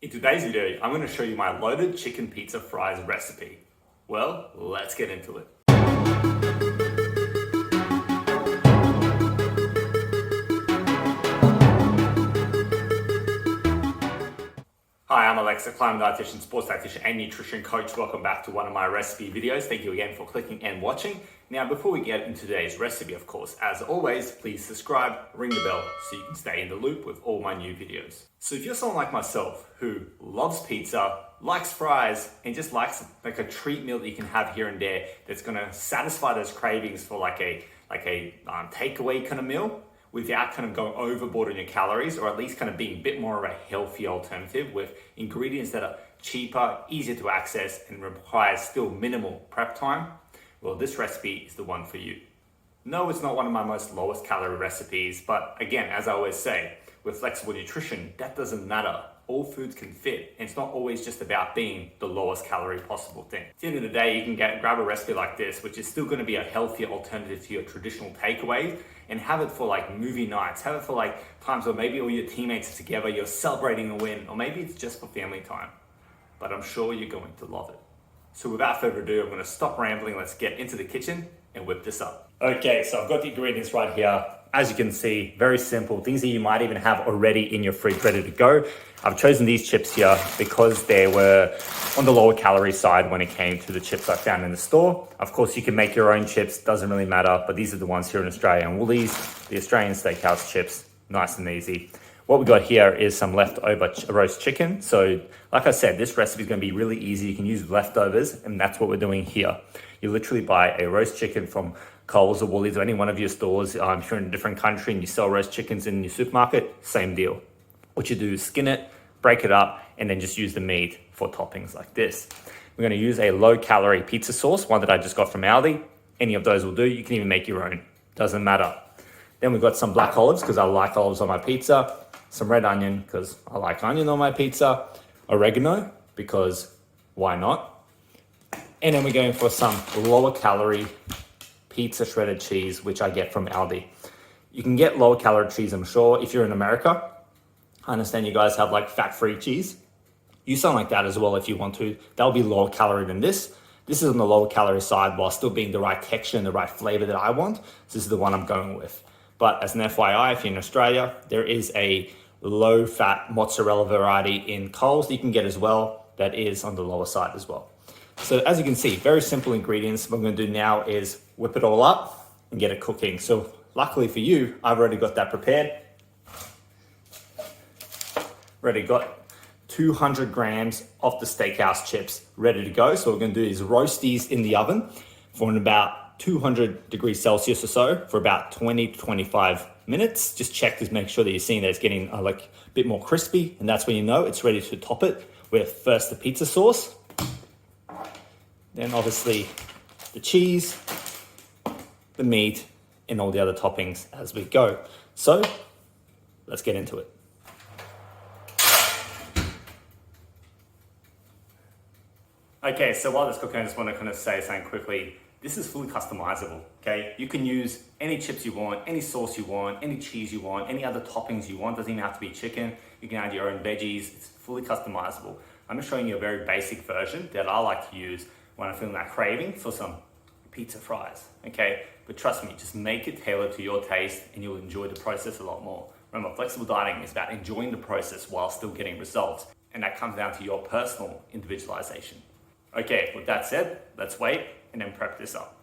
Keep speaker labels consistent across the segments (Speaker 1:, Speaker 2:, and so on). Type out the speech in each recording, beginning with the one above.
Speaker 1: In today's video, I'm going to show you my loaded chicken pizza fries recipe. Well, let's get into it. Hi, I'm Aleksa, climate dietitian, sports dietitian, and nutrition coach. Welcome back to one of my recipe videos. Thank you again for clicking and watching. Now, before we get into today's recipe, of course, as always, please subscribe, ring the bell so you can stay in the loop with all my new videos. So if you're someone like myself who loves pizza, likes fries, and just likes like a treat meal that you can have here and there that's gonna satisfy those cravings for like a takeaway kind of meal, without kind of going overboard on your calories, or at least kind of being a bit more of a healthy alternative with ingredients that are cheaper, easier to access, and requires still minimal prep time, well, this recipe is the one for you. No, it's not one of my most lowest calorie recipes, but again, as I always say, with flexible nutrition, that doesn't matter. All foods can fit, and it's not always just about being the lowest calorie possible thing. At the end of the day, you can grab a recipe like this, which is still gonna be a healthier alternative to your traditional takeaways, and have it for like movie nights, have it for like times where maybe all your teammates are together, you're celebrating a win, or maybe it's just for family time. But I'm sure you're going to love it. So without further ado, I'm gonna stop rambling, let's get into the kitchen and whip this up. Okay, so I've got the ingredients right here. As you can see, very simple, things that you might even have already in your fridge ready to go. I've chosen these chips here because they were on the lower calorie side when it came to the chips I found in the store. Of course, you can make your own chips, doesn't really matter, but these are the ones here in Australia and Woolies, the Australian Steakhouse chips, nice and easy. What we got here is some leftover roast chicken. So like I said, this recipe is gonna be really easy. You can use leftovers, and that's what we're doing here. You literally buy a roast chicken from Coles or Woolies or any one of your stores. If you're in a different country and you sell roast chickens in your supermarket, same deal. What you do is skin it, break it up, and then just use the meat for toppings like this. We're gonna use a low calorie pizza sauce, one that I just got from Aldi. Any of those will do. You can even make your own, doesn't matter. Then we've got some black olives because I like olives on my pizza, some red onion because I like onion on my pizza, oregano because why not? And then we're going for some lower calorie pizza shredded cheese, which I get from Aldi. You can get lower calorie cheese, I'm sure, if you're in America. I understand you guys have like fat-free cheese. Use something like that as well if you want to. That'll be lower calorie than this. This is on the lower calorie side while still being the right texture and the right flavor that I want. So this is the one I'm going with. But as an FYI, if you're in Australia, there is a low-fat mozzarella variety in Coles that you can get as well that is on the lower side as well. So as you can see, very simple ingredients. What I'm gonna do now is whip it all up and get it cooking. So luckily for you, I've already got that prepared. Already got 200 grams of the Steakhouse chips ready to go. So what we're gonna do is roast these in the oven for about 200 degrees Celsius or so for about 20 to 25 minutes. Just check to make sure that you're seeing that it's getting like a bit more crispy, and that's when you know it's ready to top it with first the pizza sauce, then obviously the cheese, the meat, and all the other toppings as we go. So let's get into it. Okay, so while this cooking, I just want to kind of say something quickly. This is fully customizable, okay? You can use any chips you want, any sauce you want, any cheese you want, any other toppings you want. Doesn't even have to be chicken. You can add your own veggies. It's fully customizable. I'm just showing you a very basic version that I like to use when I'm feeling that craving for some pizza fries, okay? But trust me, just make it tailored to your taste and you'll enjoy the process a lot more. Remember, flexible dieting is about enjoying the process while still getting results. And that comes down to your personal individualization. Okay, with that said, let's wait and then prep this up.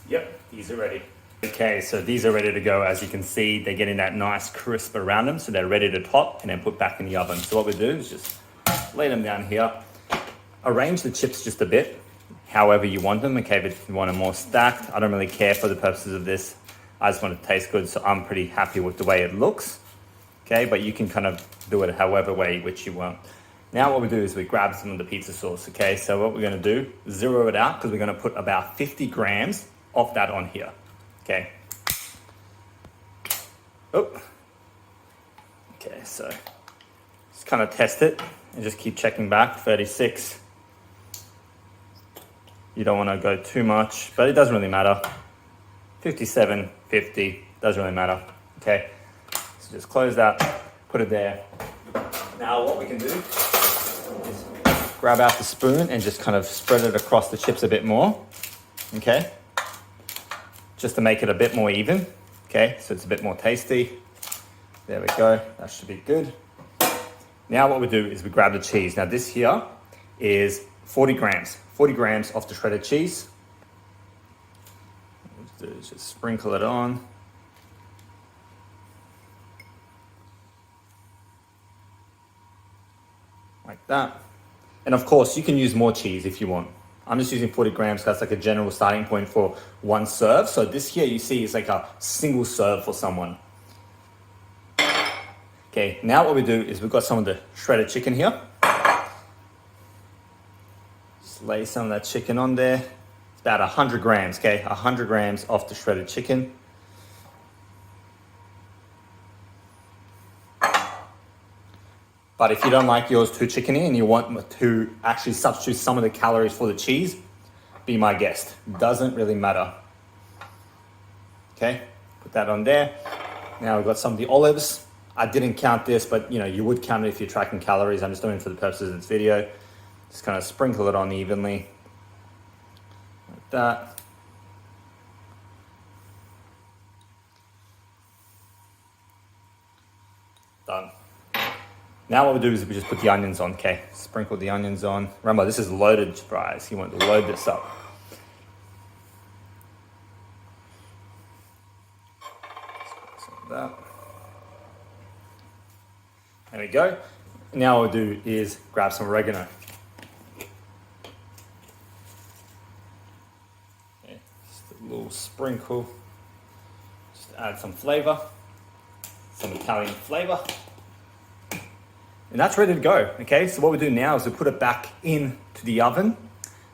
Speaker 1: Yep, these are ready. Okay, so these are ready to go. As you can see, they're getting that nice crisp around them, so they're ready to top and then put back in the oven. So what we do is just lay them down here. Arrange the chips just a bit, however you want them. Okay, but if you want them more stacked, I don't really care for the purposes of this. I just want it to taste good, so I'm pretty happy with the way it looks. Okay, but you can kind of do it however way which you want. Now what we do is we grab some of the pizza sauce, okay? So what we're gonna do, zero it out, because we're gonna put about 50 grams of that on here, okay? Oh. Okay, so just kind of test it and just keep checking back, 36. You don't wanna go too much, but it doesn't really matter. 57, 50, doesn't really matter, okay? So just close that, put it there. Now what we can do is grab out the spoon and just kind of spread it across the chips a bit more, okay? Just to make it a bit more even, okay? So it's a bit more tasty. There we go, that should be good. Now what we do is we grab the cheese. Now this here is 40 grams of the shredded cheese. What we'll do is just sprinkle it on. Like that. And of course, you can use more cheese if you want. I'm just using 40 grams because that's like a general starting point for one serve. So this here you see is like a single serve for someone. Okay, now what we do is we've got some of the shredded chicken here. Just lay some of that chicken on there. It's about 100 grams, okay? 100 grams of the shredded chicken. But if you don't like yours too chickeny and you want to actually substitute some of the calories for the cheese, be my guest. Doesn't really matter. Okay, put that on there. Now we've got some of the olives. I didn't count this, but you would count it if you're tracking calories. I'm just doing it for the purposes of this video. Just kind of sprinkle it on evenly. Like that. Done. Now what we do is we just put the onions on, okay? Sprinkle the onions on. Remember, this is loaded fries. You want to load this up. Like that. There we go. Now what we'll do is grab some oregano. Okay, just a little sprinkle. Just add some flavor, some Italian flavor. And that's ready to go, okay? So what we do now is we put it back into the oven,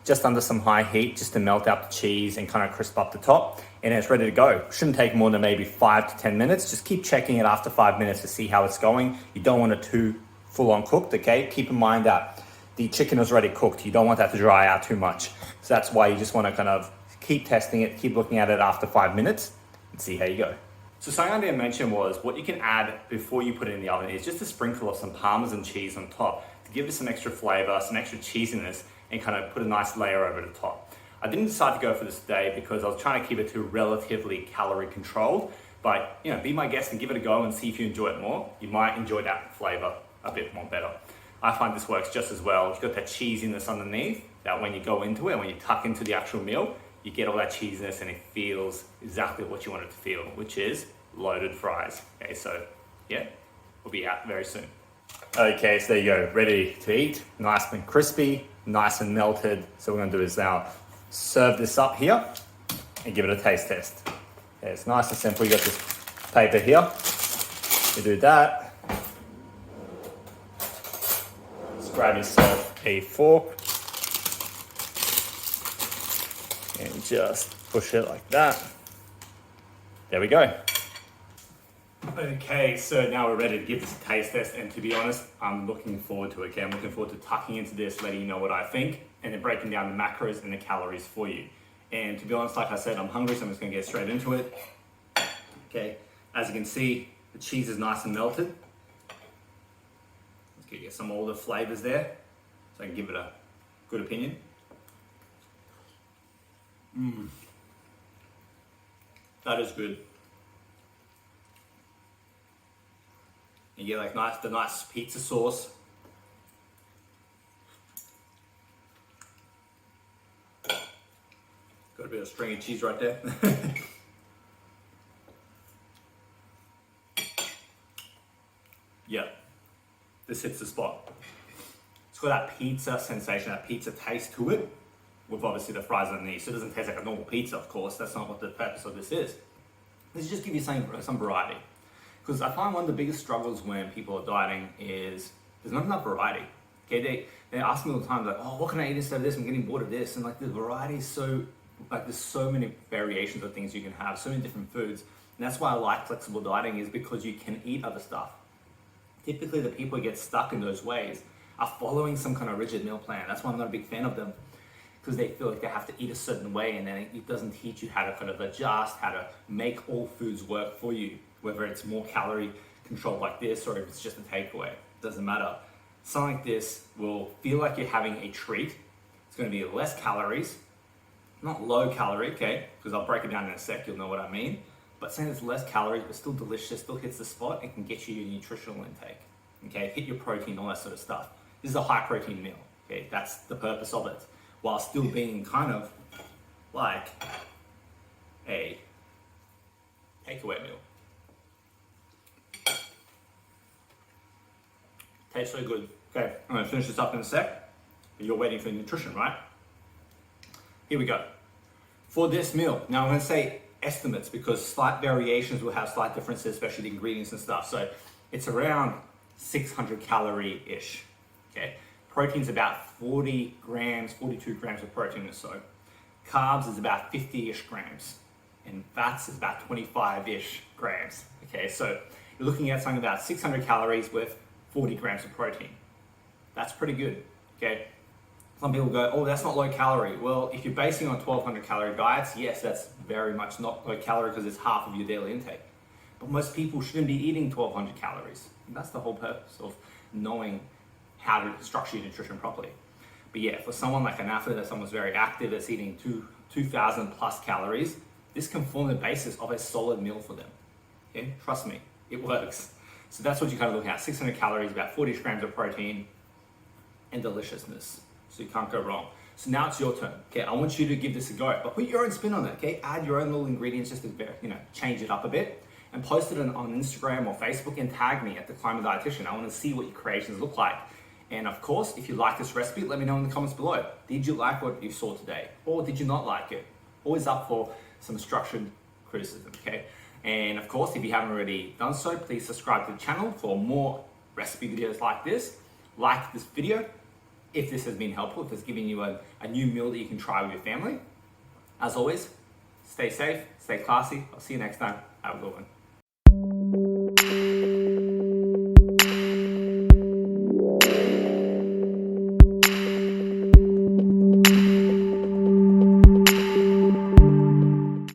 Speaker 1: just under some high heat, just to melt out the cheese and kind of crisp up the top. And it's ready to go. Shouldn't take more than maybe 5 to 10 minutes. Just keep checking it after 5 minutes to see how it's going. You don't want it too full on cooked, okay? Keep in mind that the chicken is already cooked. You don't want that to dry out too much. So that's why you just want to kind of keep testing it, keep looking at it after 5 minutes and see how you go. So something I didn't mention was what you can add before you put it in the oven is just a sprinkle of some parmesan cheese on top to give it some extra flavor, some extra cheesiness, and kind of put a nice layer over the top. I didn't decide to go for this today because I was trying to keep it to relatively calorie controlled, but be my guest and give it a go and see if you enjoy it more. You might enjoy that flavor a bit more better. I find this works just as well. You've got that cheesiness underneath that when you go into it, when you tuck into the actual meal, you get all that cheesiness and it feels exactly what you want it to feel, which is loaded fries. Okay, so yeah, we'll be out very soon. Okay, so there you go, ready to eat, nice and crispy, nice and melted. So what we're gonna do is now serve this up here and give it a taste test. Okay, it's nice and simple. You got this paper here. You do that. Just grab yourself a fork and just push it like that. There we go. Okay, so now we're ready to give this a taste test, and to be honest, I'm looking forward to it. Okay, I'm looking forward to tucking into this, letting you know what I think, and then breaking down the macros and the calories for you. And to be honest, like I said, I'm hungry, so I'm just gonna get straight into it. Okay, as you can see, the cheese is nice and melted. Let's get some of all the flavors there, so I can give it a good opinion. That is good. You get like the nice pizza sauce. Got a bit of stringy cheese right there. Yeah, this hits the spot. It's got that pizza sensation, that pizza taste to it, with obviously the fries underneath. So it doesn't taste like a normal pizza, of course. That's not what the purpose of this is. This is just give you some variety. Because I find one of the biggest struggles when people are dieting is there's not enough variety. Okay, they ask me all the time, like, oh, what can I eat instead of this? I'm getting bored of this. And like the variety is so, like there's so many variations of things you can have, so many different foods. And that's why I like flexible dieting, is because you can eat other stuff. Typically the people who get stuck in those ways are following some kind of rigid meal plan. That's why I'm not a big fan of them. because they feel like they have to eat a certain way, and then it doesn't teach you how to kind of adjust, how to make all foods work for you, whether it's more calorie controlled like this or if it's just a takeaway, it doesn't matter. Something like this will feel like you're having a treat. It's going to be less calories, not low calorie, okay, because I'll break it down in a sec, you'll know what I mean. But saying it's less calories, but still delicious, still hits the spot, and can get you your nutritional intake, okay, hit your protein, all that sort of stuff. This is a high protein meal, okay, that's the purpose of it, while still being kind of like a takeaway meal. Tastes so good. Okay, I'm gonna finish this up in a sec, but you're waiting for nutrition, right? Here we go. For this meal, now I'm gonna say estimates because slight variations will have slight differences, especially the ingredients and stuff. So it's around 600 calorie-ish, okay? Protein's about 40 grams, 42 grams of protein or so. Carbs is about 50-ish grams. And fats is about 25-ish grams, okay? So you're looking at something about 600 calories with 40 grams of protein. That's pretty good, okay? Some people go, oh, that's not low calorie. Well, if you're basing on 1200 calorie diets, yes, that's very much not low calorie because it's half of your daily intake. But most people shouldn't be eating 1200 calories. And that's the whole purpose of knowing how to structure your nutrition properly. But yeah, for someone like an athlete, that someone's very active, that's eating 2000 plus calories, this can form the basis of a solid meal for them. Okay, trust me, it works. So that's what you're kind of looking at, 600 calories, about 40 grams of protein, and deliciousness. So you can't go wrong. So now it's your turn. Okay, I want you to give this a go, but put your own spin on it. Okay, add your own little ingredients just to change it up a bit, and post it on Instagram or Facebook and tag me at the Climate Dietitian. I want to see what your creations look like. And of course, if you like this recipe, let me know in the comments below. Did you like what you saw today, or did you not like it? Always up for some structured criticism. Okay, and of course, if you haven't already done so, please subscribe to the channel for more recipe videos like this. Like this video if this has been helpful, if it's giving you a new meal that you can try with your family. As always, stay safe, stay classy. I'll see you next time. Have a good one.